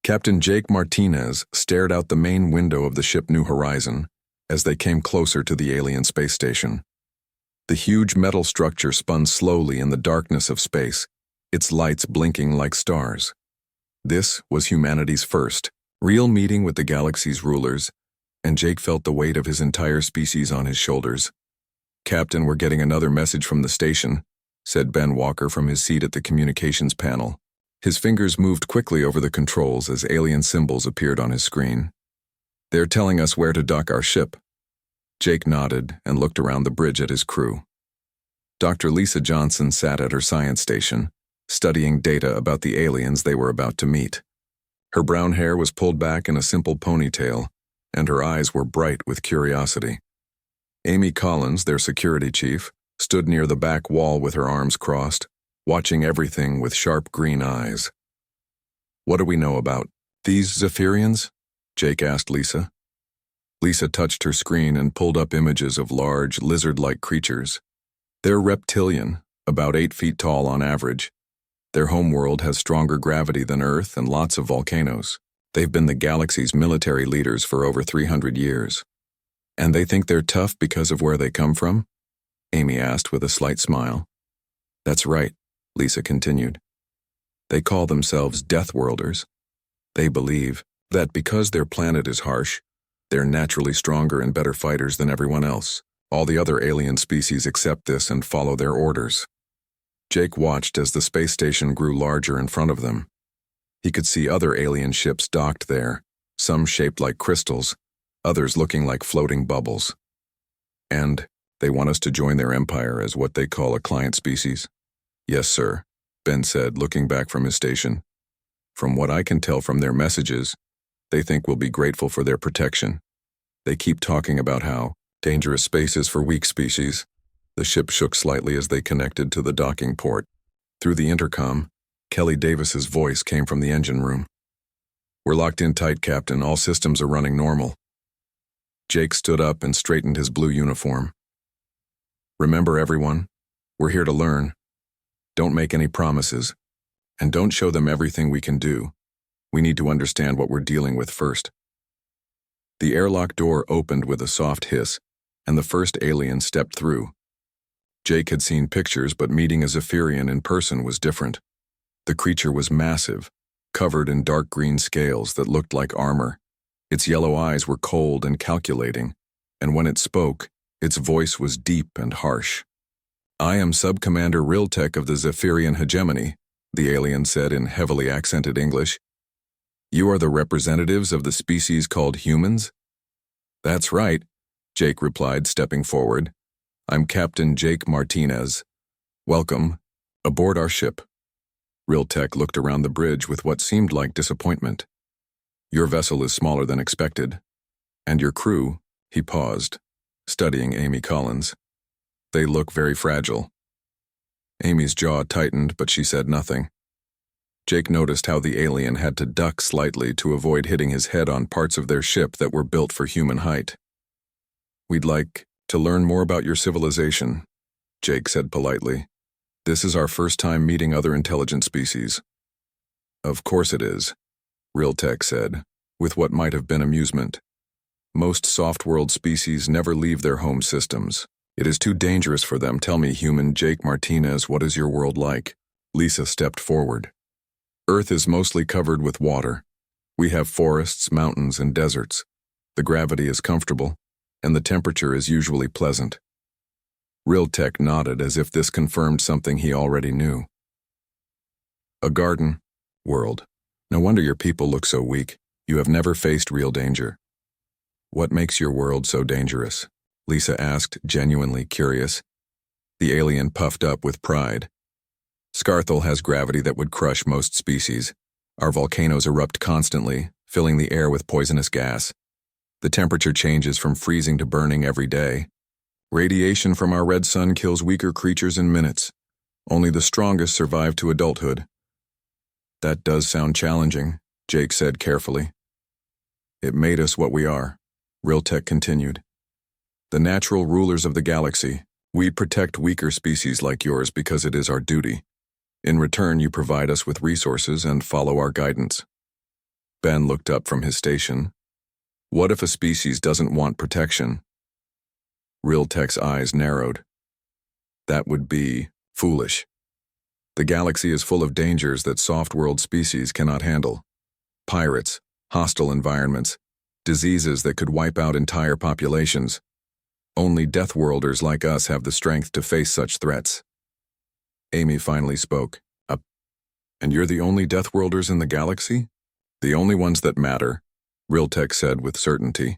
Captain Jake Martinez stared out the main window of the ship New Horizon as they came closer to the alien space station. The huge metal structure spun slowly in the darkness of space, its lights blinking like stars. This was humanity's first, real meeting with the galaxy's rulers, and Jake felt the weight of his entire species on his shoulders. "Captain, we're getting another message from the station," said Ben Walker from his seat at the communications panel. His fingers moved quickly over the controls as alien symbols appeared on his screen. "They're telling us where to dock our ship." Jake nodded and looked around the bridge at his crew. Dr. Lisa Johnson sat at her science station, studying data about the aliens they were about to meet. Her brown hair was pulled back in a simple ponytail, and her eyes were bright with curiosity. Amy Collins, their security chief, stood near the back wall with her arms crossed, watching everything with sharp green eyes. "What do we know about these Zephyrians?" Jake asked Lisa. Lisa touched her screen and pulled up images of large, lizard-like creatures. They're reptilian, about 8 feet tall on average. Their homeworld has stronger gravity than Earth and lots of volcanoes. They've been the galaxy's military leaders for over 300 years. "And they think they're tough because of where they come from?" Amy asked with a slight smile. "That's right," Lisa continued. "They call themselves Deathworlders. They believe that because their planet is harsh, they're naturally stronger and better fighters than everyone else. All the other alien species accept this and follow their orders." Jake watched as the space station grew larger in front of them. He could see other alien ships docked there, some shaped like crystals, others looking like floating bubbles. "And they want us to join their empire as what they call a client species?" "Yes, sir," Ben said, looking back from his station. "From what I can tell from their messages, they think we'll be grateful for their protection. They keep talking about how dangerous space is for weak species." The ship shook slightly as they connected to the docking port. Through the intercom, Kelly Davis's voice came from the engine room. "We're locked in tight, Captain. All systems are running normal." Jake stood up and straightened his blue uniform. "Remember, everyone, we're here to learn. Don't make any promises, and don't show them everything we can do. We need to understand what we're dealing with first." The airlock door opened with a soft hiss, and the first alien stepped through. Jake had seen pictures, but meeting a Zephyrian in person was different. The creature was massive, covered in dark green scales that looked like armor. Its yellow eyes were cold and calculating, and when it spoke, its voice was deep and harsh. "I am Sub-Commander Riltek of the Zephyrian Hegemony," the alien said in heavily accented English. "You are the representatives of the species called humans?" "That's right," Jake replied, stepping forward. "I'm Captain Jake Martinez. Welcome aboard our ship." Riltek looked around the bridge with what seemed like disappointment. "Your vessel is smaller than expected. And your crew," he paused, studying Amy Collins. "They look very fragile." Amy's jaw tightened, but she said nothing. Jake noticed how the alien had to duck slightly to avoid hitting his head on parts of their ship that were built for human height. "We'd like to learn more about your civilization," Jake said politely. "This is our first time meeting other intelligent species." "Of course it is," Riltek said, with what might have been amusement. "Most soft-world species never leave their home systems. It is too dangerous for them. Tell me, human Jake Martinez, what is your world like?" Lisa stepped forward. "Earth is mostly covered with water. We have forests, mountains, and deserts. The gravity is comfortable, and the temperature is usually pleasant." Riltek nodded as if this confirmed something he already knew. "A garden world. No wonder your people look so weak. You have never faced real danger." "What makes your world so dangerous?" Lisa asked, genuinely curious. The alien puffed up with pride. "Scarthel has gravity that would crush most species. Our volcanoes erupt constantly, filling the air with poisonous gas. The temperature changes from freezing to burning every day. Radiation from our red sun kills weaker creatures in minutes. Only the strongest survive to adulthood." "That does sound challenging," Jake said carefully. "It made us what we are," Riltek continued. "The natural rulers of the galaxy. We protect weaker species like yours because it is our duty. In return, you provide us with resources and follow our guidance." Ben looked up from his station. What if a species doesn't want protection? Realtek's eyes narrowed. That would be foolish. The galaxy is full of dangers that soft-world species cannot handle. Pirates, hostile environments, diseases that could wipe out entire populations. Only Deathworlders like us have the strength to face such threats. Amy finally spoke. And you're the only Deathworlders in the galaxy? The only ones that matter, Realtek said with certainty.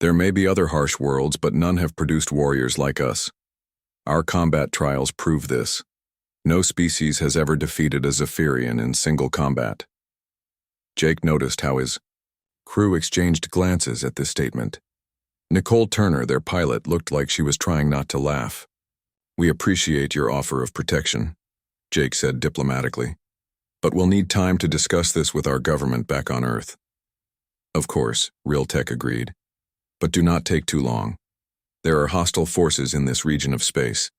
There may be other harsh worlds, but none have produced warriors like us. Our combat trials prove this. No species has ever defeated a Zephyrian in single combat. Jake noticed how his crew exchanged glances at this statement. Nicole Turner, their pilot, looked like she was trying not to laugh. We appreciate your offer of protection, Jake said diplomatically. But we'll need time to discuss this with our government back on Earth. Of course, Realtek agreed. But do not take too long. There are hostile forces in this region of space.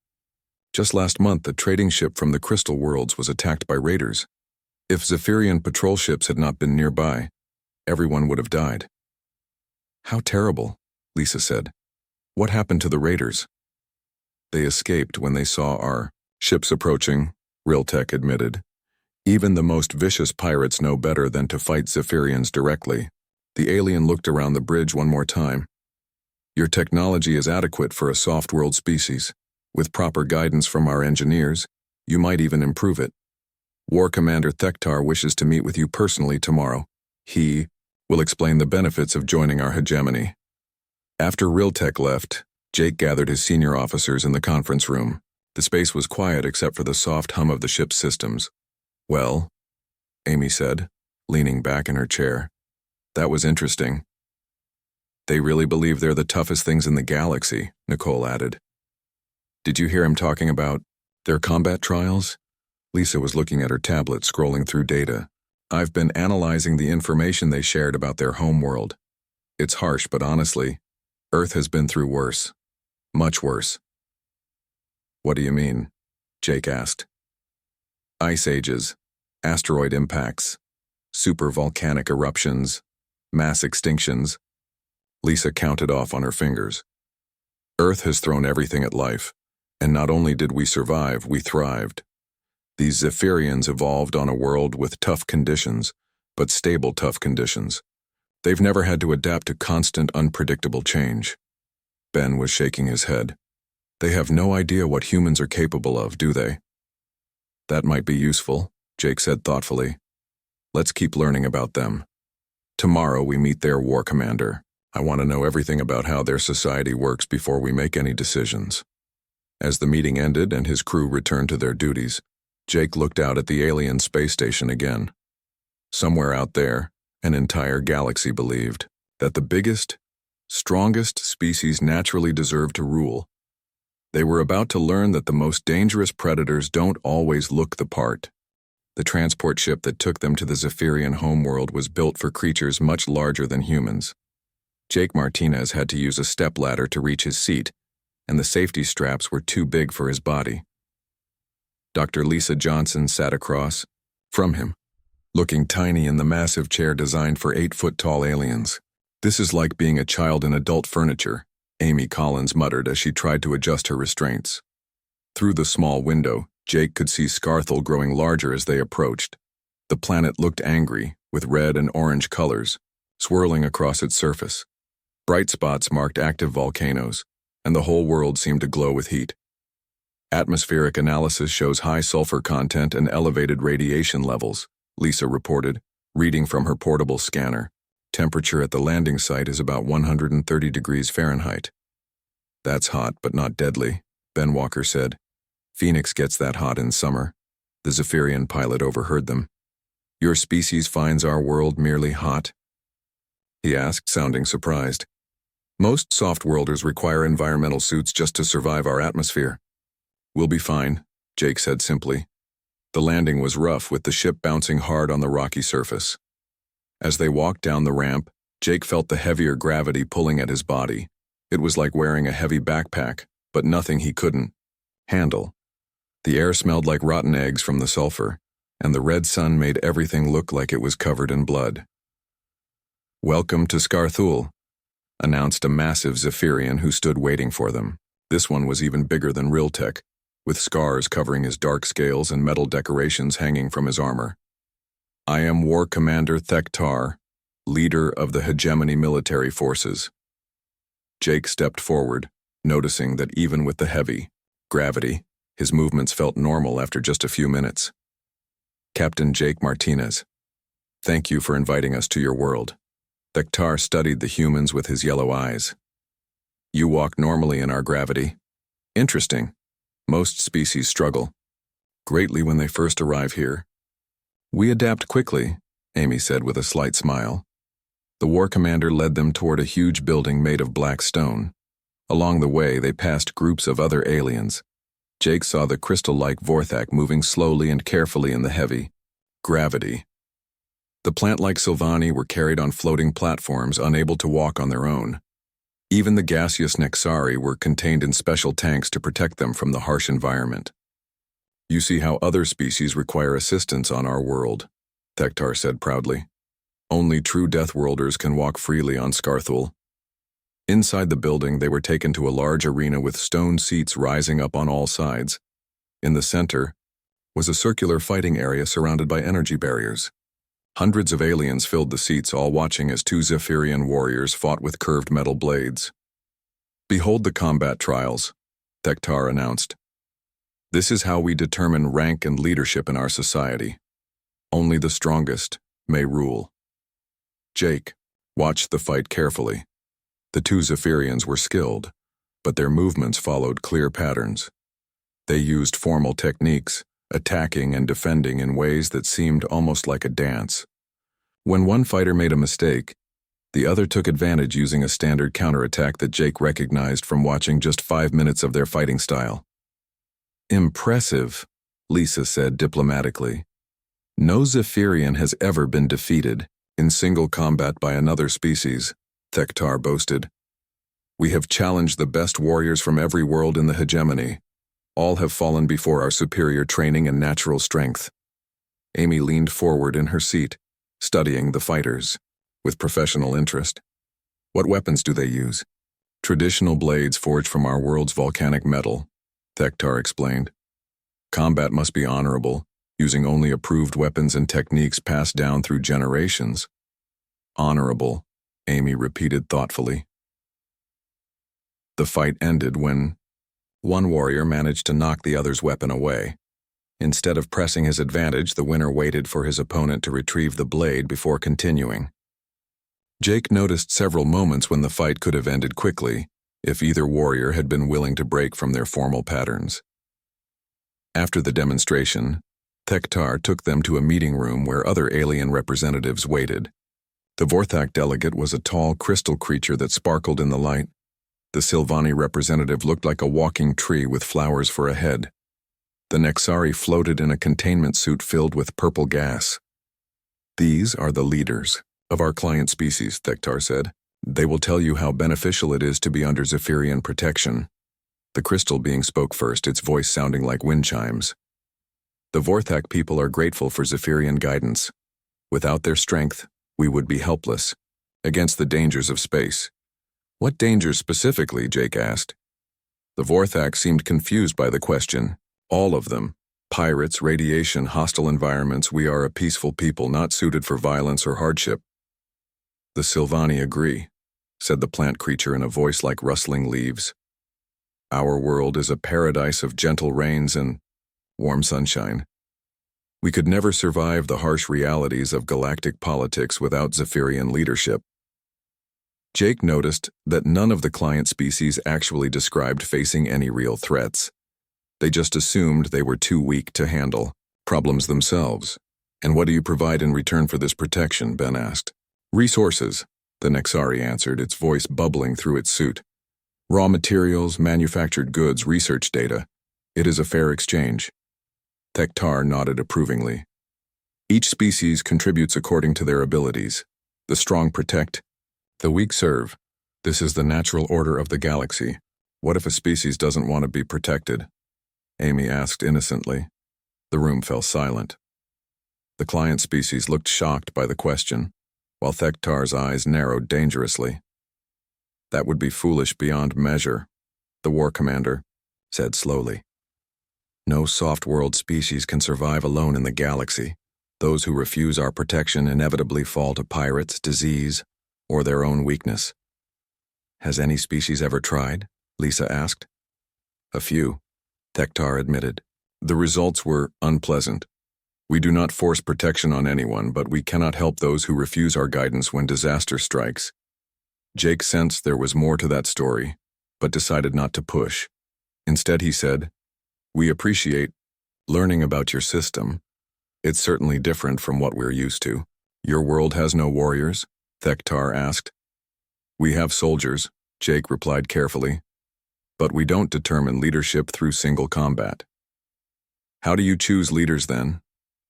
Just last month, a trading ship from the Crystal Worlds was attacked by raiders. If Zephyrian patrol ships had not been nearby, everyone would have died. How terrible, Lisa said. What happened to the raiders? They escaped when they saw our ships approaching, Realtek admitted. Even the most vicious pirates know better than to fight Zephyrians directly. The alien looked around the bridge one more time. Your technology is adequate for a soft-world species. With proper guidance from our engineers, you might even improve it. War Commander Thektar wishes to meet with you personally tomorrow. He will explain the benefits of joining our hegemony. After Realtek left, Jake gathered his senior officers in the conference room. The space was quiet except for the soft hum of the ship's systems. Well, Amy said, leaning back in her chair. That was interesting. They really believe they're the toughest things in the galaxy, Nicole added. Did you hear him talking about their combat trials? Lisa was looking at her tablet, scrolling through data. I've been analyzing the information they shared about their home world. It's harsh, but honestly, Earth has been through worse. Much worse. What do you mean? Jake asked. Ice ages, asteroid impacts, supervolcanic eruptions, mass extinctions. Lisa counted off on her fingers. Earth has thrown everything at life, and not only did we survive, we thrived. These Zephyrians evolved on a world with tough conditions, but stable tough conditions. They've never had to adapt to constant, unpredictable change. Ben was shaking his head. They have no idea what humans are capable of, do they? That might be useful, Jake said thoughtfully. Let's keep learning about them. Tomorrow we meet their war commander. I want to know everything about how their society works before we make any decisions. As the meeting ended and his crew returned to their duties, Jake looked out at the alien space station again. Somewhere out there, an entire galaxy believed that the biggest, strongest species naturally deserved to rule. They were about to learn that the most dangerous predators don't always look the part. The transport ship that took them to the Zephyrian homeworld was built for creatures much larger than humans. Jake Martinez had to use a stepladder to reach his seat, and the safety straps were too big for his body. Dr. Lisa Johnson sat across from him, looking tiny in the massive chair designed for 8-foot-tall aliens. This is like being a child in adult furniture, Amy Collins muttered as she tried to adjust her restraints. Through the small window, Jake could see Scarthel growing larger as they approached. The planet looked angry, with red and orange colors, swirling across its surface. Bright spots marked active volcanoes, and the whole world seemed to glow with heat. Atmospheric analysis shows high sulfur content and elevated radiation levels, Lisa reported, reading from her portable scanner. Temperature at the landing site is about 130 degrees Fahrenheit. That's hot, but not deadly, Ben Walker said. Phoenix gets that hot in summer. The Zephyrian pilot overheard them. Your species finds our world merely hot? He asked, sounding surprised. Most soft-worlders require environmental suits just to survive our atmosphere. We'll be fine, Jake said simply. The landing was rough, with the ship bouncing hard on the rocky surface. As they walked down the ramp, Jake felt the heavier gravity pulling at his body. It was like wearing a heavy backpack, but nothing he couldn't handle. The air smelled like rotten eggs from the sulfur, and the red sun made everything look like it was covered in blood. "Welcome to Scarthul," announced a massive Zephyrian who stood waiting for them. This one was even bigger than Riltek, with scars covering his dark scales and metal decorations hanging from his armor. "I am War Commander Thektar, leader of the Hegemony military forces." Jake stepped forward, noticing that even with the heavy gravity, his movements felt normal after just a few minutes. "Captain Jake Martinez, thank you for inviting us to your world." Thektar studied the humans with his yellow eyes. "You walk normally in our gravity. Interesting. Most species struggle greatly when they first arrive here." "We adapt quickly," Amy said with a slight smile. The war commander led them toward a huge building made of black stone. Along the way, they passed groups of other aliens. Jake saw the crystal-like Vorthak moving slowly and carefully in the heavy gravity. The plant-like Sylvani were carried on floating platforms, unable to walk on their own. Even the gaseous Nexari were contained in special tanks to protect them from the harsh environment. "You see how other species require assistance on our world," Thektar said proudly. "Only true Deathworlders can walk freely on Scarthul." Inside the building, they were taken to a large arena with stone seats rising up on all sides. In the center was a circular fighting area surrounded by energy barriers. Hundreds of aliens filled the seats, all watching as two Zephyrian warriors fought with curved metal blades. "Behold the combat trials," Thektar announced. "This is how we determine rank and leadership in our society. Only the strongest may rule." Jake watched the fight carefully. The two Zephyrians were skilled, but their movements followed clear patterns. They used formal techniques, attacking and defending in ways that seemed almost like a dance. When one fighter made a mistake, the other took advantage using a standard counterattack that Jake recognized from watching just 5 minutes of their fighting style. "Impressive," Lisa said diplomatically. "No Zephyrian has ever been defeated in single combat by another species," Thektar boasted. "We have challenged the best warriors from every world in the hegemony. All have fallen before our superior training and natural strength." Amy leaned forward in her seat, studying the fighters with professional interest. "What weapons do they use?" "Traditional blades forged from our world's volcanic metal," Thektar explained. "Combat must be honorable, using only approved weapons and techniques passed down through generations." "Honorable," Amy repeated thoughtfully. The fight ended when one warrior managed to knock the other's weapon away. Instead of pressing his advantage, the winner waited for his opponent to retrieve the blade before continuing. Jake noticed several moments when the fight could have ended quickly if either warrior had been willing to break from their formal patterns. After the demonstration, Thektar took them to a meeting room where other alien representatives waited. The Vorthak delegate was a tall crystal creature that sparkled in the light. The Sylvani representative looked like a walking tree with flowers for a head. The Nexari floated in a containment suit filled with purple gas. "These are the leaders of our client species," Thektar said. "They will tell you how beneficial it is to be under Zephyrian protection." The crystal being spoke first, its voice sounding like wind chimes. "The Vorthak people are grateful for Zephyrian guidance. Without their strength, we would be helpless against the dangers of space." "What dangers specifically?" Jake asked. The Vorthak seemed confused by the question. "All of them. Pirates, radiation, hostile environments. We are a peaceful people, not suited for violence or hardship." "The Sylvani agree," said the plant creature in a voice like rustling leaves. "Our world is a paradise of gentle rains and warm sunshine. We could never survive the harsh realities of galactic politics without Zephyrian leadership." Jake noticed that none of the client species actually described facing any real threats. They just assumed they were too weak to handle problems themselves. "And what do you provide in return for this protection?" Ben asked. "Resources," the Nexari answered, its voice bubbling through its suit. "Raw materials, manufactured goods, research data. It is a fair exchange." Thektar nodded approvingly. "Each species contributes according to their abilities. The strong protect, the weak serve. This is the natural order of the galaxy. What if a species doesn't want to be protected?" Amy asked innocently. The room fell silent. The client species looked shocked by the question. while Thektar's eyes narrowed dangerously. "That would be foolish beyond measure," the war commander said slowly. "No soft-world species can survive alone in the galaxy. Those who refuse our protection inevitably fall to pirates, disease, or their own weakness." "Has any species ever tried?" Lisa asked. "A few," Thektar admitted. "The results were unpleasant. We do not force protection on anyone, but we cannot help those who refuse our guidance when disaster strikes." Jake sensed there was more to that story, but decided not to push. Instead he said, "We appreciate learning about your system. It's certainly different from what we're used to." "Your world has no warriors?" Thektar asked. "We have soldiers," Jake replied carefully, "but we don't determine leadership through single combat." "How do you choose leaders then?"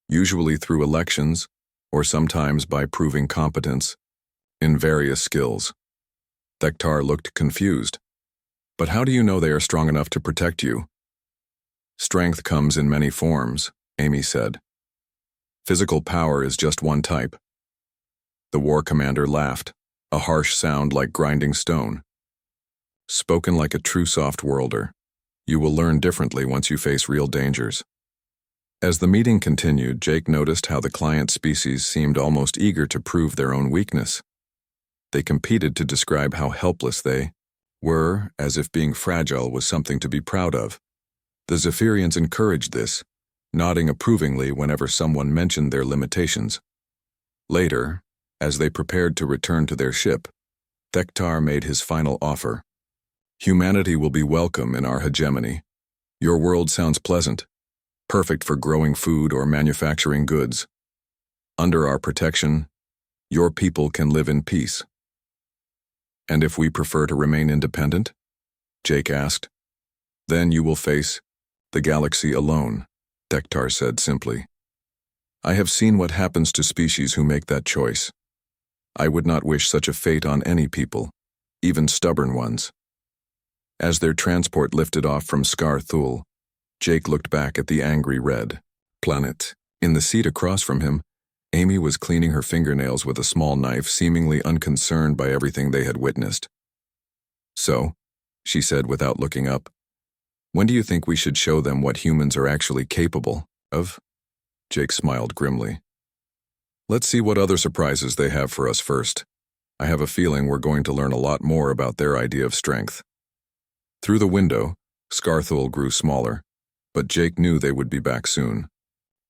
"Usually through elections, or sometimes by proving competence in various skills." Thektar looked confused. "But how do you know they are strong enough to protect you?" "Strength comes in many forms," Amy said. "Physical power is just one type." The war commander laughed, a harsh sound like grinding stone. "Spoken like a true soft-worlder. You will learn differently once you face real dangers." As the meeting continued, Jake noticed how the client species seemed almost eager to prove their own weakness. They competed to describe how helpless they were, as if being fragile was something to be proud of. The Zephyrians encouraged this, nodding approvingly whenever someone mentioned their limitations. Later, as they prepared to return to their ship, Thektar made his final offer. "Humanity will be welcome in our hegemony. Your world sounds pleasant, perfect for growing food or manufacturing goods. Under our protection, your people can live in peace." "And if we prefer to remain independent?" Jake asked. "Then you will face the galaxy alone," Thektar said simply. "I have seen what happens to species who make that choice. I would not wish such a fate on any people, even stubborn ones." As their transport lifted off from Scar-Thul, Jake looked back at the angry red planet. In the seat across from him, Amy was cleaning her fingernails with a small knife, seemingly unconcerned by everything they had witnessed. "So," she said without looking up, "when do you think we should show them what humans are actually capable of?" Jake smiled grimly. "Let's see what other surprises they have for us first. I have a feeling we're going to learn a lot more about their idea of strength." Through the window, Scar-Thul grew smaller, but Jake knew they would be back soon.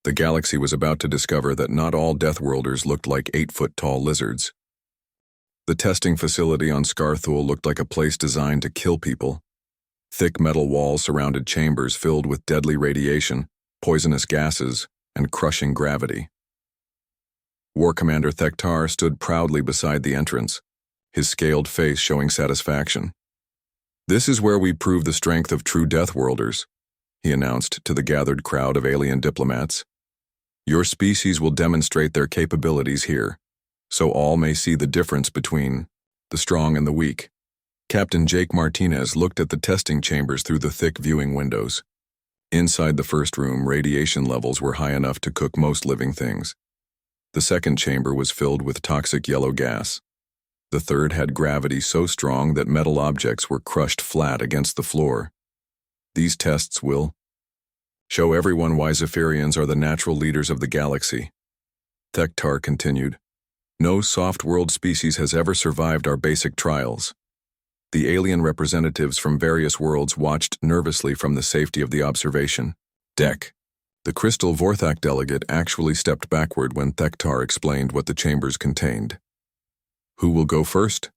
The galaxy was about to discover that not all Deathworlders looked like 8-foot-tall lizards. The testing facility on Scar-Thul looked like a place designed to kill people. Thick metal walls surrounded chambers filled with deadly radiation, poisonous gases, and crushing gravity. War Commander Thektar stood proudly beside the entrance, his scaled face showing satisfaction. "This is where we prove the strength of true Deathworlders," he announced to the gathered crowd of alien diplomats. "Your species will demonstrate their capabilities here, so all may see the difference between the strong and the weak." Captain Jake Martinez looked at the testing chambers through the thick viewing windows. Inside the first room, radiation levels were high enough to cook most living things. The second chamber was filled with toxic yellow gas. The third had gravity so strong that metal objects were crushed flat against the floor. "These tests will show everyone why Zephyrians are the natural leaders of the galaxy," Thektar continued. "No soft-world species has ever survived our basic trials." The alien representatives from various worlds watched nervously from the safety of the observation deck. The Crystal Vorthak delegate actually stepped backward when Thektar explained what the chambers contained. "Who will go first?"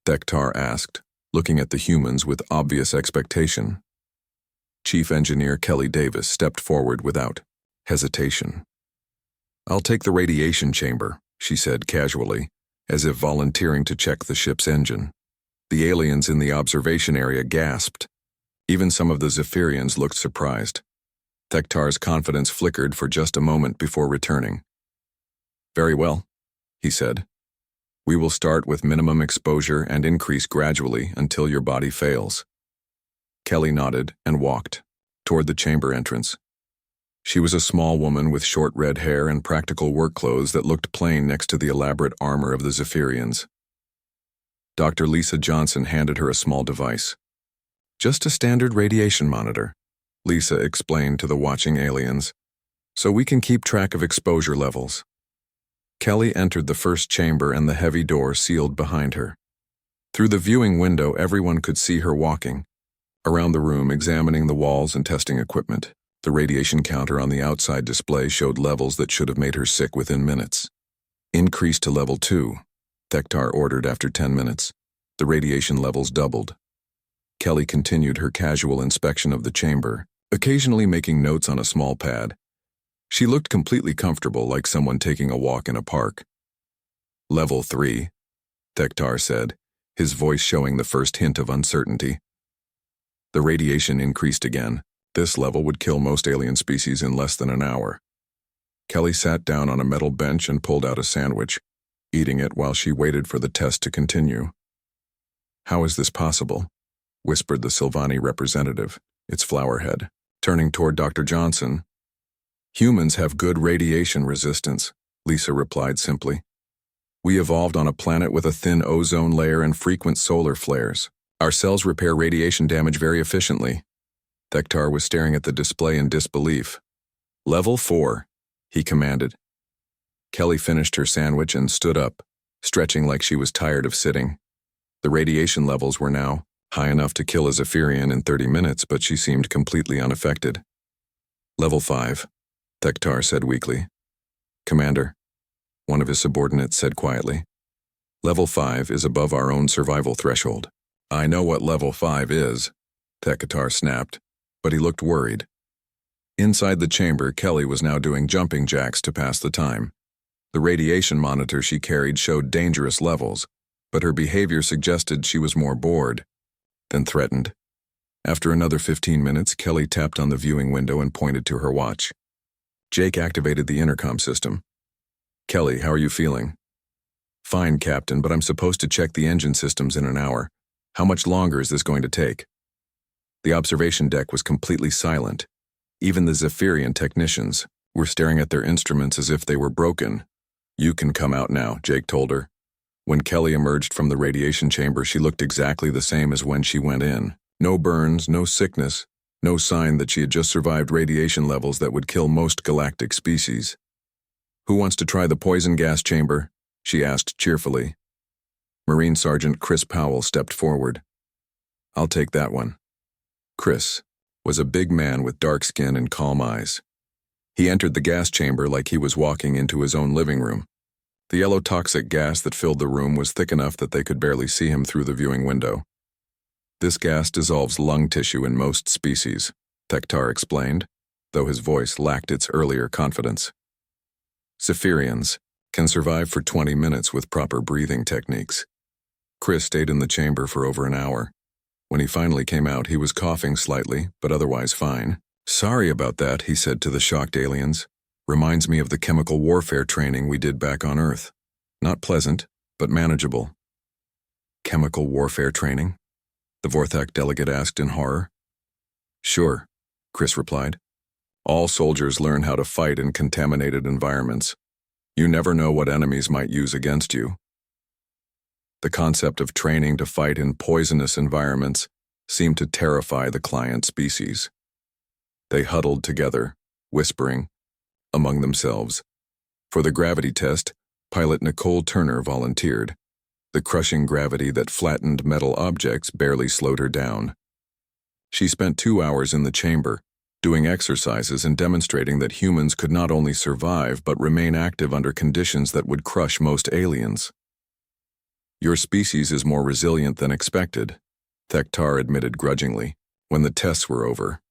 Thektar asked, looking at the humans with obvious expectation. Chief Engineer Kelly Davis stepped forward without hesitation. "I'll take the radiation chamber," she said casually, as if volunteering to check the ship's engine. The aliens in the observation area gasped. Even some of the Zephyrians looked surprised. Thektar's confidence flickered for just a moment before returning. "Very well," he said. "We will start with minimum exposure and increase gradually until your body fails." Kelly nodded and walked toward the chamber entrance. She was a small woman with short red hair and practical work clothes that looked plain next to the elaborate armor of the Zephyrians. Dr. Lisa Johnson handed her a small device. "Just a standard radiation monitor," Lisa explained to the watching aliens, "so we can keep track of exposure levels." Kelly entered the first chamber and the heavy door sealed behind her. Through the viewing window, everyone could see her walking around the room, examining the walls and testing equipment. The radiation counter on the outside display showed levels that should have made her sick within minutes. "Increase to level 2, Thektar ordered after 10 minutes. The radiation levels doubled. Kelly continued her casual inspection of the chamber, occasionally making notes on a small pad. She looked completely comfortable, like someone taking a walk in a park. "Level 3, Thektar said, his voice showing the first hint of uncertainty. The radiation increased again. This level would kill most alien species in less than an hour. Kelly sat down on a metal bench and pulled out a sandwich, eating it while she waited for the test to continue. "How is this possible?" whispered the Sylvani representative, its flower head, turning toward Dr. Johnson. "Humans have good radiation resistance," Lisa replied simply. "We evolved on a planet with a thin ozone layer and frequent solar flares. Our cells repair radiation damage very efficiently." Thektar was staring at the display in disbelief. "Level 4, he commanded. Kelly finished her sandwich and stood up, stretching like she was tired of sitting. The radiation levels were now high enough to kill a Zephyrian in 30 minutes, but she seemed completely unaffected. "Level 5, Thektar said weakly. "Commander," one of his subordinates said quietly. "Level 5 is above our own survival threshold." "I know what level 5 is," Thektar snapped, but he looked worried. Inside the chamber, Kelly was now doing jumping jacks to pass the time. The radiation monitor she carried showed dangerous levels, but her behavior suggested she was more bored than threatened. After another 15 minutes, Kelly tapped on the viewing window and pointed to her watch. Jake activated the intercom system. "Kelly, how are you feeling?" "Fine, Captain, but I'm supposed to check the engine systems in an hour. How much longer is this going to take?" The observation deck was completely silent. Even the Zephyrian technicians were staring at their instruments as if they were broken. "You can come out now," Jake told her. When Kelly emerged from the radiation chamber, she looked exactly the same as when she went in. No burns, no sickness, no sign that she had just survived radiation levels that would kill most galactic species. "Who wants to try the poison gas chamber?" she asked cheerfully. Marine Sergeant Chris Powell stepped forward. "I'll take that one." Chris was a big man with dark skin and calm eyes. He entered the gas chamber like he was walking into his own living room. The yellow toxic gas that filled the room was thick enough that they could barely see him through the viewing window. "This gas dissolves lung tissue in most species," Thektar explained, though his voice lacked its earlier confidence. "Zephyrians can survive for 20 minutes with proper breathing techniques." Chris stayed in the chamber for over an hour. When he finally came out, he was coughing slightly, but otherwise fine. "Sorry about that," he said to the shocked aliens. "Reminds me of the chemical warfare training we did back on Earth. Not pleasant, but manageable." "Chemical warfare training?" the Vorthak delegate asked in horror. "Sure," Chris replied. "All soldiers learn how to fight in contaminated environments. You never know what enemies might use against you." The concept of training to fight in poisonous environments seemed to terrify the client species. They huddled together, whispering among themselves. For the gravity test, pilot Nicole Turner volunteered. The crushing gravity that flattened metal objects barely slowed her down. She spent 2 hours in the chamber, doing exercises and demonstrating that humans could not only survive but remain active under conditions that would crush most aliens. "Your species is more resilient than expected," Thektar admitted grudgingly, when the tests were over.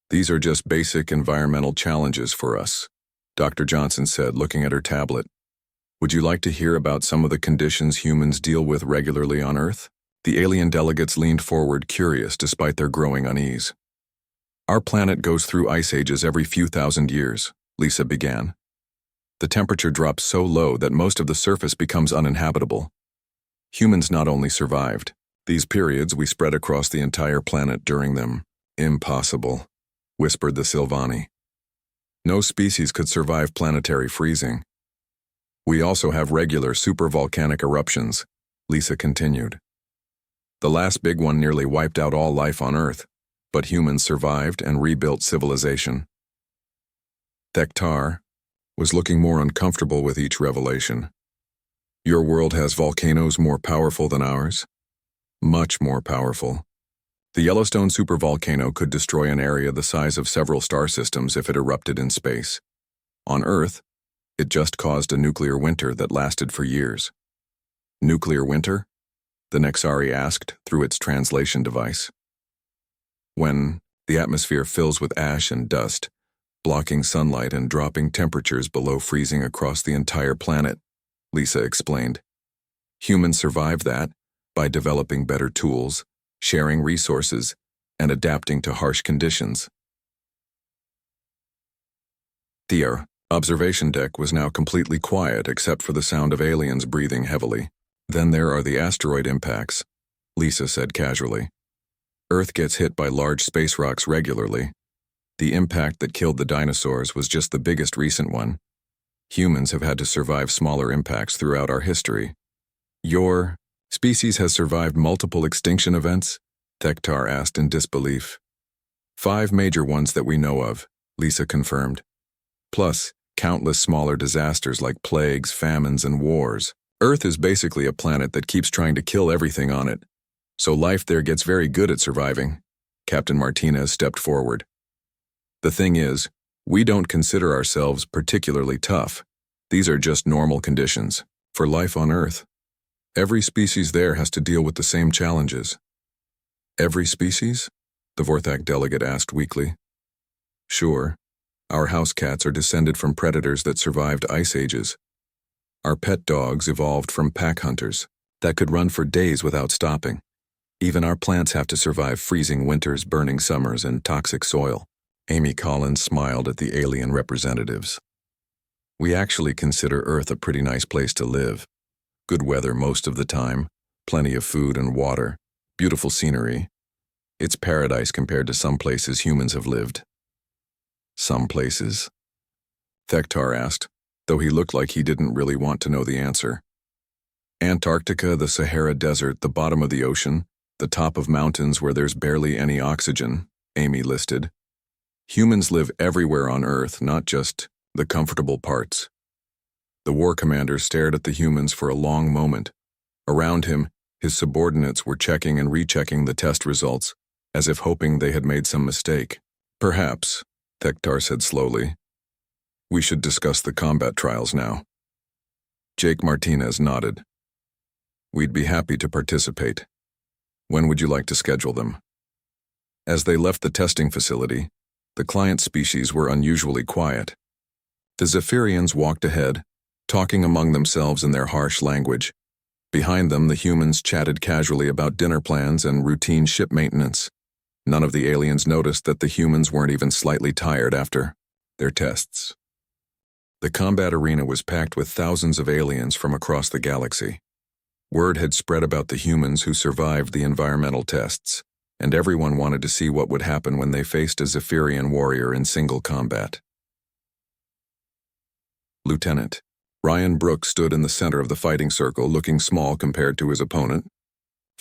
"These are just basic environmental challenges for us," Dr. Johnson said, looking at her tablet. "Would you like to hear about some of the conditions humans deal with regularly on Earth?" The alien delegates leaned forward, curious despite their growing unease. "Our planet goes through ice ages every few thousand years," Lisa began. "The temperature drops so low that most of the surface becomes uninhabitable. Humans not only survived these periods, we spread across the entire planet during them." "Impossible," whispered the Sylvani. No species could survive planetary freezing. We also have regular supervolcanic eruptions, Lisa continued. The last big one nearly wiped out all life on Earth, but humans survived and rebuilt civilization. Thektar was looking more uncomfortable with each revelation. Your world has volcanoes more powerful than ours? Much more powerful. The Yellowstone supervolcano could destroy an area the size of several star systems if it erupted in space. On Earth, it just caused a nuclear winter that lasted for years. Nuclear winter? The Nexari asked through its translation device. When the atmosphere fills with ash and dust, blocking sunlight and dropping temperatures below freezing across the entire planet, Lisa explained. Humans survive that by developing better tools, sharing resources, and adapting to harsh conditions. The observation deck was now completely quiet except for the sound of aliens breathing heavily. Then there are the asteroid impacts, Lisa said casually. Earth gets hit by large space rocks regularly. The impact that killed the dinosaurs was just the biggest recent one. Humans have had to survive smaller impacts throughout our history. Your species has survived multiple extinction events? Thektar asked in disbelief. 5 major ones that we know of, Lisa confirmed. Plus, countless smaller disasters like plagues, famines, and wars. Earth is basically a planet that keeps trying to kill everything on it. So life there gets very good at surviving. Captain Martinez stepped forward. The thing is, we don't consider ourselves particularly tough. These are just normal conditions for life on Earth. Every species there has to deal with the same challenges. Every species? The Vorthak delegate asked weakly. Sure. Our house cats are descended from predators that survived ice ages. Our pet dogs evolved from pack hunters that could run for days without stopping. Even our plants have to survive freezing winters, burning summers, and toxic soil. Amy Collins smiled at the alien representatives. We actually consider Earth a pretty nice place to live. Good weather most of the time, plenty of food and water, beautiful scenery. It's paradise compared to some places humans have lived. Some places? Thektar asked, though he looked like he didn't really want to know the answer. Antarctica, the Sahara Desert, the bottom of the ocean, the top of mountains where there's barely any oxygen, Amy listed. Humans live everywhere on Earth, not just the comfortable parts. The war commander stared at the humans for a long moment. Around him, his subordinates were checking and rechecking the test results, as if hoping they had made some mistake. Perhaps, Thektar said slowly. We should discuss the combat trials now. Jake Martinez nodded. We'd be happy to participate. When would you like to schedule them? As they left the testing facility, the client species were unusually quiet. The Zephyrians walked ahead, talking among themselves in their harsh language. Behind them, the humans chatted casually about dinner plans and routine ship maintenance. None of the aliens noticed that the humans weren't even slightly tired after their tests. The combat arena was packed with thousands of aliens from across the galaxy. Word had spread about the humans who survived the environmental tests, and everyone wanted to see what would happen when they faced a Zephyrian warrior in single combat. Lieutenant Ryan Brooks stood in the center of the fighting circle, looking small compared to his opponent.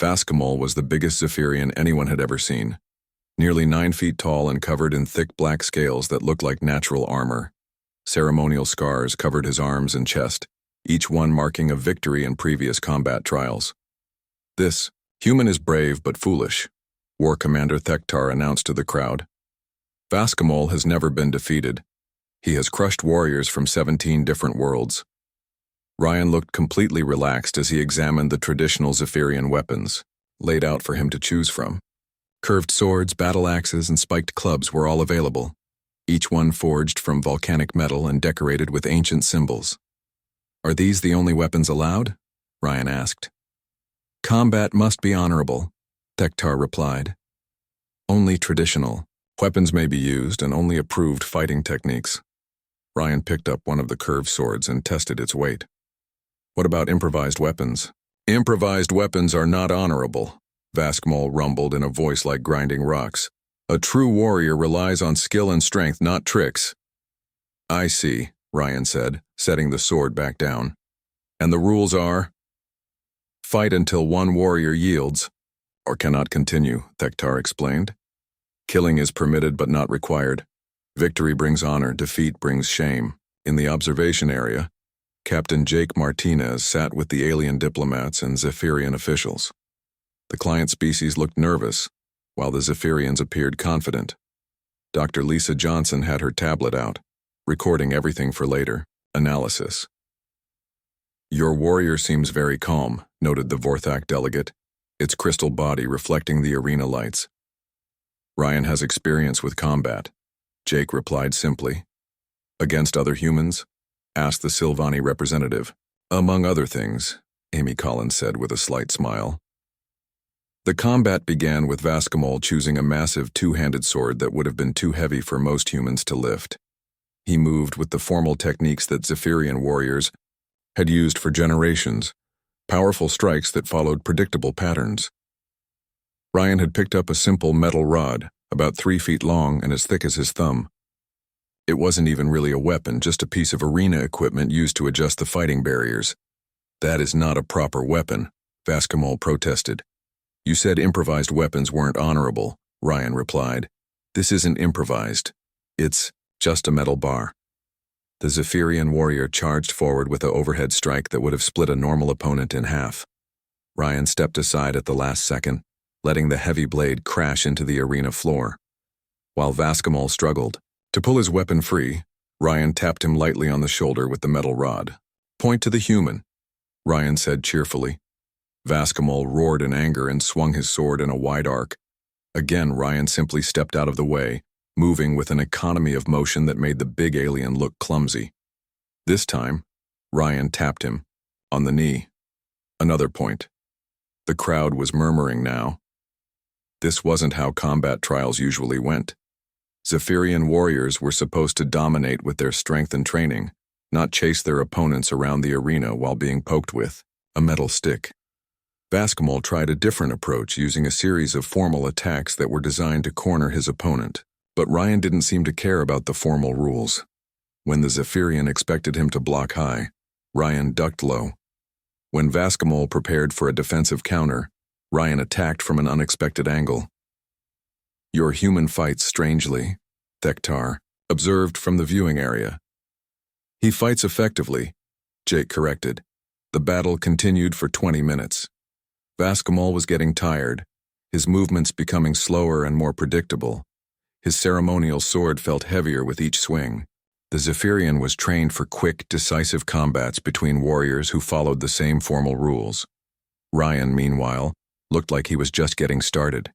Vascamol was the biggest Zephyrian anyone had ever seen, nearly 9 feet tall and covered in thick black scales that looked like natural armor. Ceremonial scars covered his arms and chest, each one marking a victory in previous combat trials. This human is brave but foolish, War Commander Thektar announced to the crowd. Vascamol has never been defeated. He has crushed warriors from 17 different worlds. Ryan looked completely relaxed as he examined the traditional Zephyrian weapons, laid out for him to choose from. Curved swords, battle axes, and spiked clubs were all available, each one forged from volcanic metal and decorated with ancient symbols. Are these the only weapons allowed? Ryan asked. Combat must be honorable, Thektar replied. Only traditional weapons may be used and only approved fighting techniques. Ryan picked up one of the curved swords and tested its weight. What about improvised weapons? Improvised weapons are not honorable, Vascamol rumbled in a voice like grinding rocks. A true warrior relies on skill and strength, not tricks. I see, Ryan said, setting the sword back down. And the rules are? Fight until one warrior yields, or cannot continue, Thektar explained. Killing is permitted but not required. Victory brings honor, defeat brings shame. In the observation area, Captain Jake Martinez sat with the alien diplomats and Zephyrian officials. The client species looked nervous, while the Zephyrians appeared confident. Dr. Lisa Johnson had her tablet out, recording everything for later analysis. Your warrior seems very calm, noted the Vorthak delegate, its crystal body reflecting the arena lights. Ryan has experience with combat, Jake replied simply. Against other humans? Asked the Silvani representative. Among other things, Amy Collins said with a slight smile. The combat began with Vascomol choosing a massive two-handed sword that would have been too heavy for most humans to lift. He moved with the formal techniques that Zephyrian warriors had used for generations, powerful strikes that followed predictable patterns. Ryan had picked up a simple metal rod, about 3 feet long and as thick as his thumb. It wasn't even really a weapon, just a piece of arena equipment used to adjust the fighting barriers. That is not a proper weapon, Vascomol protested. You said improvised weapons weren't honorable, Ryan replied. This isn't improvised. It's just a metal bar. The Zephyrian warrior charged forward with an overhead strike that would have split a normal opponent in half. Ryan stepped aside at the last second, letting the heavy blade crash into the arena floor. While Vascomol struggled to pull his weapon free, Ryan tapped him lightly on the shoulder with the metal rod. Point to the human, Ryan said cheerfully. Vascomol roared in anger and swung his sword in a wide arc. Again, Ryan simply stepped out of the way, moving with an economy of motion that made the big alien look clumsy. This time, Ryan tapped him on the knee. Another point. The crowd was murmuring now. This wasn't how combat trials usually went. Zephyrian warriors were supposed to dominate with their strength and training, not chase their opponents around the arena while being poked with a metal stick. Vascomol tried a different approach, using a series of formal attacks that were designed to corner his opponent, but Ryan didn't seem to care about the formal rules. When the Zephyrian expected him to block high, Ryan ducked low. When Vascomol prepared for a defensive counter, Ryan attacked from an unexpected angle. Your human fights strangely, Thektar observed from the viewing area. He fights effectively, Jake corrected. The battle continued for 20 minutes. Vascomol was getting tired, his movements becoming slower and more predictable. His ceremonial sword felt heavier with each swing. The Zephyrian was trained for quick, decisive combats between warriors who followed the same formal rules. Ryan, meanwhile, looked like he was just getting started.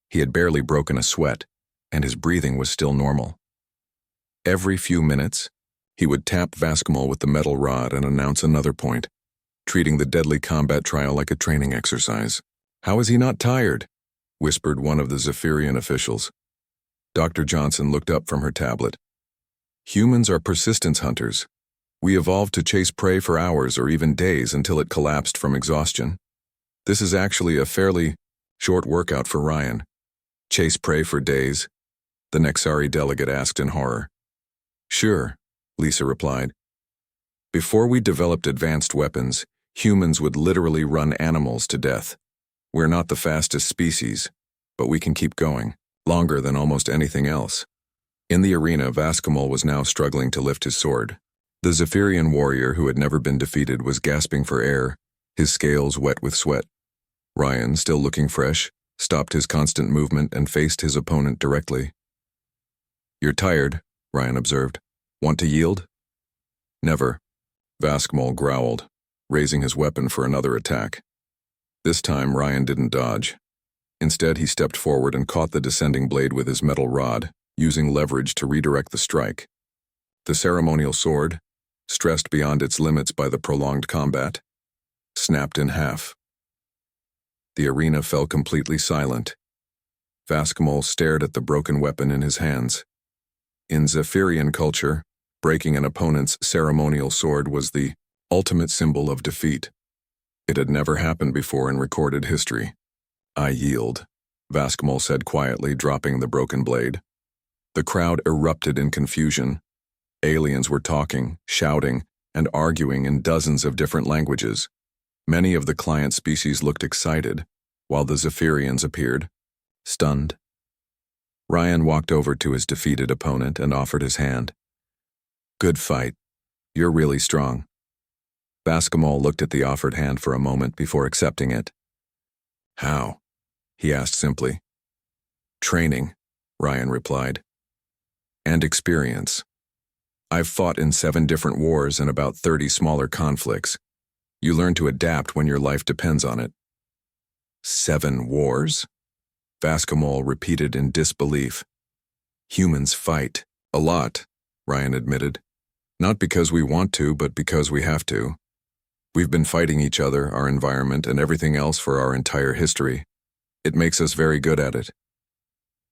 He had barely broken a sweat, and his breathing was still normal. Every few minutes, he would tap Vascomol with the metal rod and announce another point, treating the deadly combat trial like a training exercise. How is he not tired? Whispered one of the Zephyrian officials. Dr. Johnson looked up from her tablet. Humans are persistence hunters. We evolved to chase prey for hours or even days until it collapsed from exhaustion. This is actually a fairly short workout for Ryan. Chase prey for days? The Nexari delegate asked in horror. Sure, Lisa replied. Before we developed advanced weapons, humans would literally run animals to death. We're not the fastest species, but we can keep going, longer than almost anything else. In the arena, Vascomol was now struggling to lift his sword. The Zephyrian warrior who had never been defeated was gasping for air, his scales wet with sweat. Ryan, still looking fresh, stopped his constant movement and faced his opponent directly. You're tired, Ryan observed. Want to yield? Never, Vascomol growled, raising his weapon for another attack. This time, Ryan didn't dodge. Instead, he stepped forward and caught the descending blade with his metal rod, using leverage to redirect the strike. The ceremonial sword, stressed beyond its limits by the prolonged combat, snapped in half. The arena fell completely silent. Vascomol stared at the broken weapon in his hands. In Zephyrian culture, breaking an opponent's ceremonial sword was the ultimate symbol of defeat. It had never happened before in recorded history. I yield, Vascomol said quietly, dropping the broken blade. The crowd erupted in confusion. Aliens were talking, shouting, and arguing in dozens of different languages. Many of the client species looked excited, while the Zephyrians appeared stunned. Ryan walked over to his defeated opponent and offered his hand. "Good fight. You're really strong." Bascomol looked at the offered hand for a moment before accepting it. "How?" he asked simply. "Training," Ryan replied. "And experience. I've fought in 7 different wars and about 30 smaller conflicts. You learn to adapt when your life depends on it." 7 wars? Bascomol repeated in disbelief. "Humans fight. A lot," Ryan admitted. "Not because we want to, but because we have to. We've been fighting each other, our environment, and everything else for our entire history. It makes us very good at it."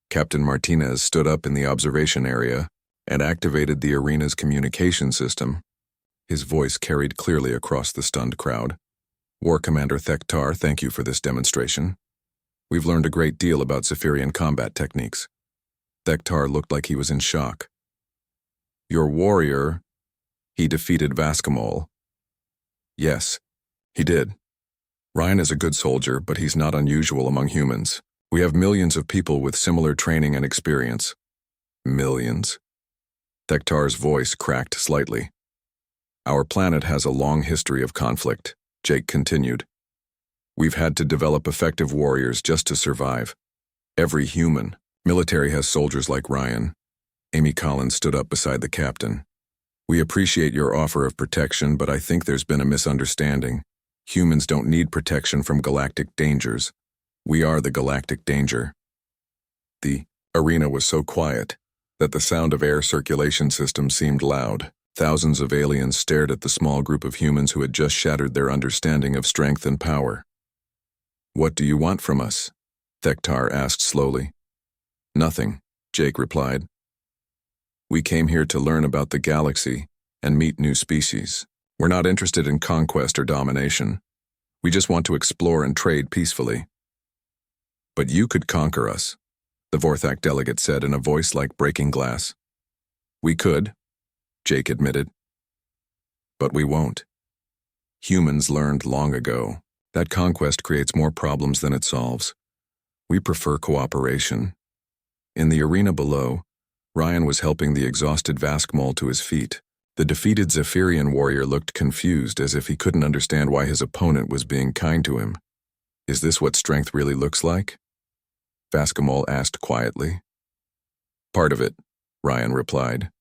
Captain Martinez stood up in the observation area and activated the arena's communication system. His voice carried clearly across the stunned crowd. "War Commander Thektar, thank you for this demonstration. We've learned a great deal about Zephyrian combat techniques." Thektar looked like he was in shock. "Your warrior, he defeated Vascomol." "Yes, he did. Ryan is a good soldier, but he's not unusual among humans. We have millions of people with similar training and experience." "Millions?" Thektar's voice cracked slightly. "Our planet has a long history of conflict," Jake continued. "We've had to develop effective warriors just to survive. Every human military has soldiers like Ryan." Amy Collins stood up beside the captain. "We appreciate your offer of protection, but I think there's been a misunderstanding. Humans don't need protection from galactic dangers. We are the galactic danger." The arena was so quiet that the sound of air circulation systems seemed loud. Thousands of aliens stared at the small group of humans who had just shattered their understanding of strength and power. "What do you want from us?" Thektar asked slowly. "Nothing," Jake replied. "We came here to learn about the galaxy and meet new species. We're not interested in conquest or domination. We just want to explore and trade peacefully." "But you could conquer us," the Vorthak delegate said in a voice like breaking glass. "We could," Jake admitted. "But we won't. Humans learned long ago that conquest creates more problems than it solves. We prefer cooperation." In the arena below, Ryan was helping the exhausted Vascomol to his feet. The defeated Zephyrian warrior looked confused, as if he couldn't understand why his opponent was being kind to him. "Is this what strength really looks like?" Vascomol asked quietly. "Part of it," Ryan replied.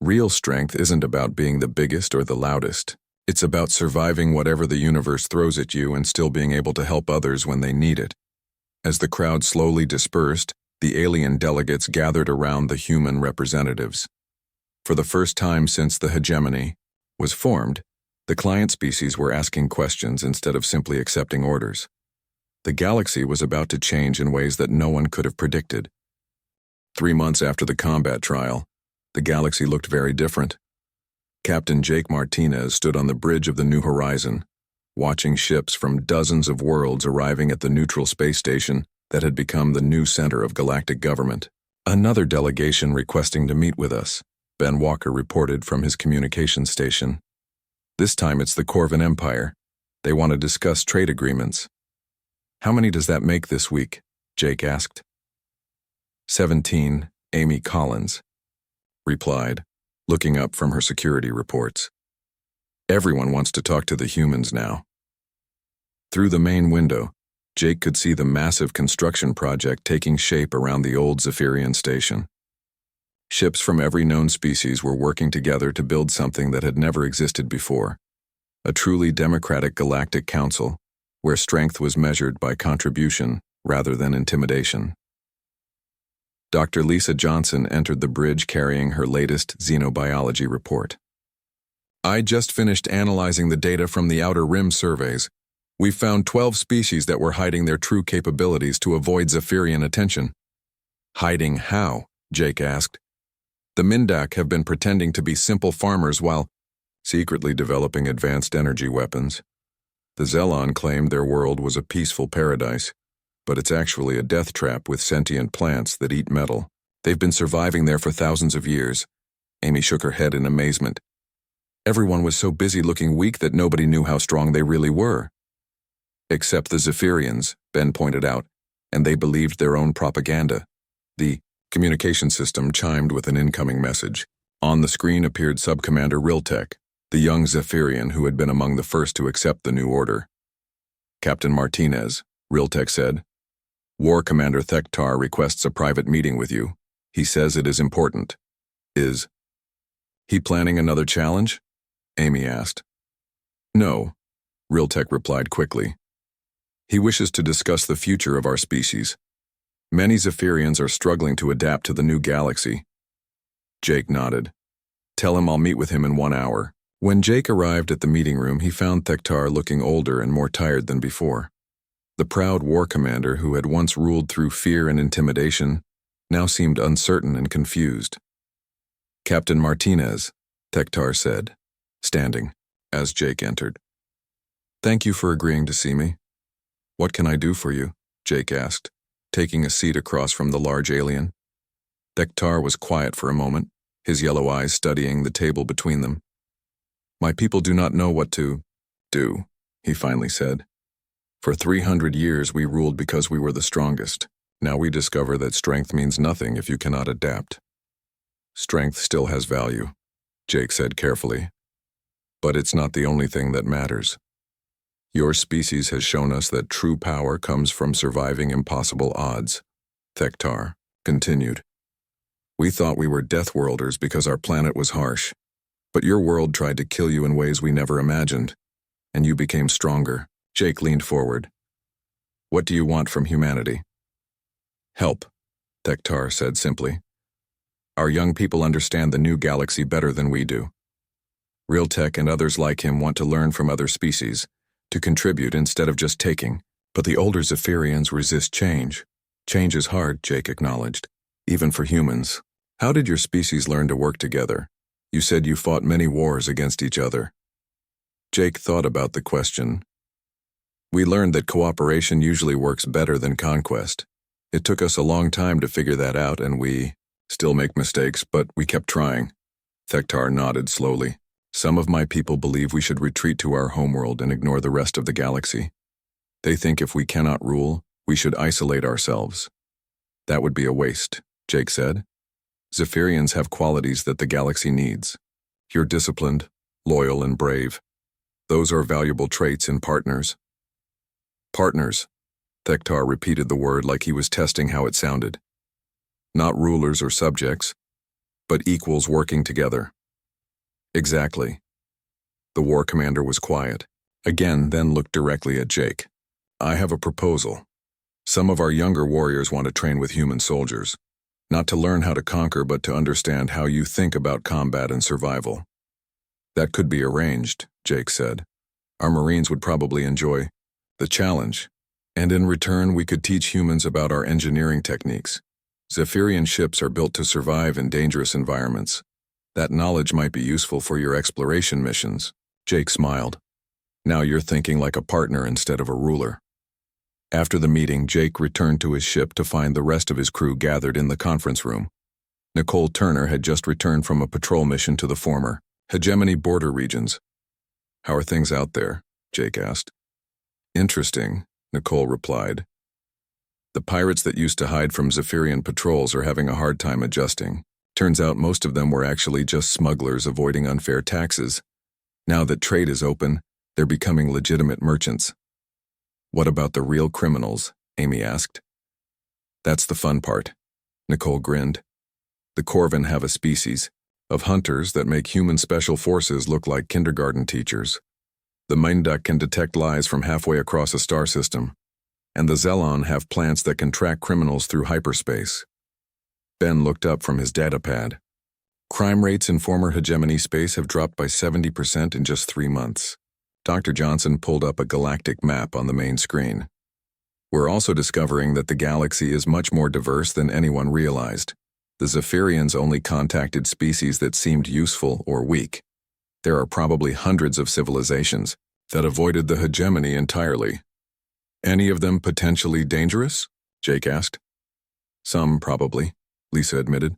"Real strength isn't about being the biggest or the loudest. It's about surviving whatever the universe throws at you and still being able to help others when they need it." As the crowd slowly dispersed, the alien delegates gathered around the human representatives. For the first time since the hegemony was formed, the client species were asking questions instead of simply accepting orders. The galaxy was about to change in ways that no one could have predicted. 3 months after the combat trial, the galaxy looked very different. Captain Jake Martinez stood on the bridge of the New Horizon, watching ships from dozens of worlds arriving at the neutral space station that had become the new center of galactic government. "Another delegation requesting to meet with us," Ben Walker reported from his communication station. "This time it's the Corvin Empire. They want to discuss trade agreements." "How many does that make this week?" Jake asked. 17, Amy Collins replied, looking up from her security reports. "Everyone wants to talk to the humans now." Through the main window, Jake could see the massive construction project taking shape around the old Zephyrian station. Ships from every known species were working together to build something that had never existed before. A truly democratic galactic council, where strength was measured by contribution rather than intimidation. Dr. Lisa Johnson entered the bridge carrying her latest xenobiology report. "I just finished analyzing the data from the Outer Rim surveys. We found 12 species that were hiding their true capabilities to avoid Zephyrian attention." "Hiding how?" Jake asked. "The Mindak have been pretending to be simple farmers while secretly developing advanced energy weapons. The Zelon claimed their world was a peaceful paradise, but it's actually a death trap with sentient plants that eat metal. They've been surviving there for thousands of years. Amy shook her head in amazement. Everyone was so busy looking weak that nobody knew how strong they really were. Except the Zephyrians, Ben pointed out, and they believed their own propaganda. The communication system chimed with an incoming message. On the screen appeared Subcommander Riltek, the young Zephyrian who had been among the first to accept the new order. Captain Martinez, Riltek said. War Commander Thektar requests a private meeting with you. He says it is important. Is he planning another challenge? Amy asked. No, Riltek replied quickly. He wishes to discuss the future of our species. Many Zephyrians are struggling to adapt to the new galaxy. Jake nodded. Tell him I'll meet with him in 1 hour. When Jake arrived at the meeting room, he found Thektar looking older and more tired than before. The proud war commander who had once ruled through fear and intimidation now seemed uncertain and confused. Captain Martinez, Thektar said, standing, as Jake entered. Thank you for agreeing to see me. What can I do for you? Jake asked, taking a seat across from the large alien. Thektar was quiet for a moment, his yellow eyes studying the table between them. My people do not know what to do, he finally said. For 300 years we ruled because we were the strongest. Now we discover that strength means nothing if you cannot adapt. Strength still has value, Jake said carefully. But it's not the only thing that matters. Your species has shown us that true power comes from surviving impossible odds, Thektar continued. We thought we were Deathworlders because our planet was harsh. But your world tried to kill you in ways we never imagined, and you became stronger. Jake leaned forward. What do you want from humanity? Help, Thektar said simply. Our young people understand the new galaxy better than we do. Riltek and others like him want to learn from other species, to contribute instead of just taking. But the older Zephyrians resist change. Change is hard, Jake acknowledged, even for humans. How did your species learn to work together? You said you fought many wars against each other. Jake thought about the question. We learned that cooperation usually works better than conquest. It took us a long time to figure that out, and we still make mistakes, but we kept trying. Thektar nodded slowly. Some of my people believe we should retreat to our homeworld and ignore the rest of the galaxy. They think if we cannot rule, we should isolate ourselves. That would be a waste, Jake said. Zephyrians have qualities that the galaxy needs. You're disciplined, loyal, and brave. Those are valuable traits in partners. Partners, Thektar repeated the word like he was testing how it sounded. Not rulers or subjects, but equals working together. Exactly. The war commander was quiet, again, then looked directly at Jake. I have a proposal. Some of our younger warriors want to train with human soldiers. Not to learn how to conquer, but to understand how you think about combat and survival. That could be arranged, Jake said. Our Marines would probably enjoy the challenge, and in return we could teach humans about our engineering techniques. Zephyrian ships are built to survive in dangerous environments. That knowledge might be useful for your exploration missions. Jake smiled. Now you're thinking like a partner instead of a ruler. After the meeting, Jake returned to his ship to find the rest of his crew gathered in the conference room. Nicole Turner had just returned from a patrol mission to the former hegemony border regions. How are things out there? Jake asked. Interesting, Nicole replied. The pirates that used to hide from Zephyrian patrols are having a hard time adjusting. Turns out most of them were actually just smugglers avoiding unfair taxes. Now that trade is open, they're becoming legitimate merchants. What about the real criminals? Amy asked. That's the fun part, Nicole grinned. The Corvin have a species of hunters that make human special forces look like kindergarten teachers. The Minduck can detect lies from halfway across a star system, and the Zelon have plants that can track criminals through hyperspace. Ben looked up from his datapad. Crime rates in former hegemony space have dropped by 70% in just 3 months. Dr. Johnson pulled up a galactic map on the main screen. We're also discovering that the galaxy is much more diverse than anyone realized. The Zephyrians only contacted species that seemed useful or weak. There are probably hundreds of civilizations that avoided the hegemony entirely. Any of them potentially dangerous? Jake asked. Some, probably, Lisa admitted,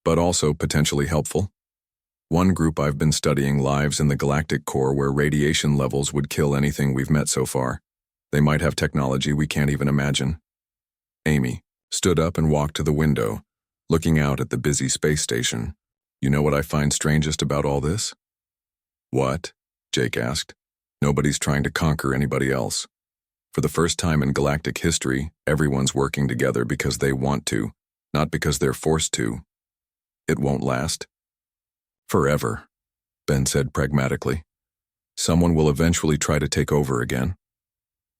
but also potentially helpful. One group I've been studying lives in the galactic core where radiation levels would kill anything we've met so far. They might have technology we can't even imagine. Amy stood up and walked to the window, looking out at the busy space station. You know what I find strangest about all this? What? Jake asked. Nobody's trying to conquer anybody else. For the first time in galactic history, everyone's working together because they want to, not because they're forced to. It won't last forever, Ben said pragmatically. Someone will eventually try to take over again.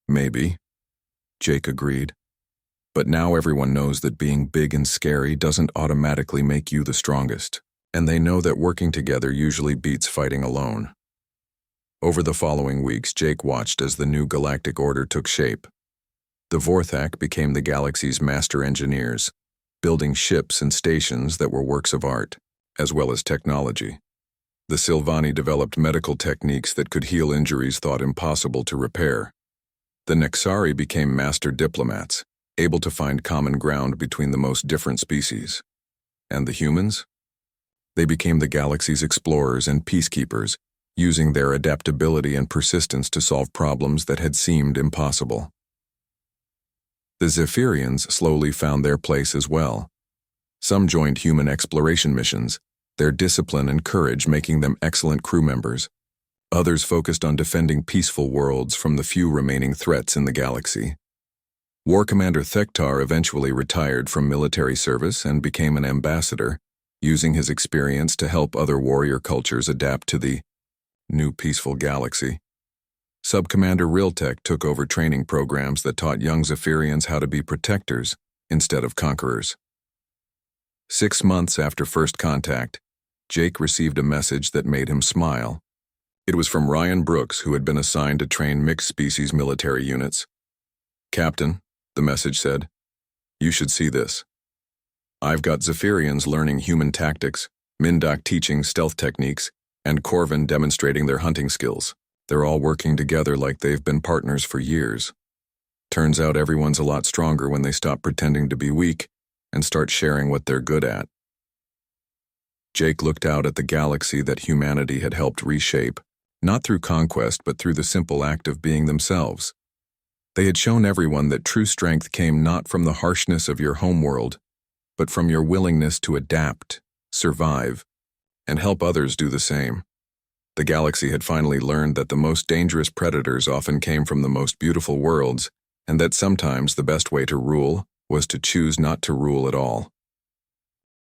Maybe, Jake agreed. But now everyone knows that being big and scary doesn't automatically make you the strongest, and they know that working together usually beats fighting alone. Over the following weeks, Jake watched as the new galactic order took shape. The Vorthak became the galaxy's master engineers, building ships and stations that were works of art, as well as technology. The Silvani developed medical techniques that could heal injuries thought impossible to repair. The Nexari became master diplomats, able to find common ground between the most different species. And the humans? They became the galaxy's explorers and peacekeepers, using their adaptability and persistence to solve problems that had seemed impossible. The Zephyrians slowly found their place as well. Some joined human exploration missions, their discipline and courage making them excellent crew members. Others focused on defending peaceful worlds from the few remaining threats in the galaxy. War Commander Thektar eventually retired from military service and became an ambassador, using his experience to help other warrior cultures adapt to the new peaceful galaxy. Sub-Commander Riltek took over training programs that taught young Zephyrians how to be protectors instead of conquerors. 6 months after first contact, Jake received a message that made him smile. It was from Ryan Brooks, who had been assigned to train mixed-species military units. "Captain," the message said, "you should see this. I've got Zephyrians learning human tactics, Mindak teaching stealth techniques, and Corvin demonstrating their hunting skills. They're all working together like they've been partners for years. Turns out everyone's a lot stronger when they stop pretending to be weak and start sharing what they're good at." Jake looked out at the galaxy that humanity had helped reshape, not through conquest but through the simple act of being themselves. They had shown everyone that true strength came not from the harshness of your homeworld, but from your willingness to adapt, survive, and help others do the same. The galaxy had finally learned that the most dangerous predators often came from the most beautiful worlds, and that sometimes the best way to rule was to choose not to rule at all.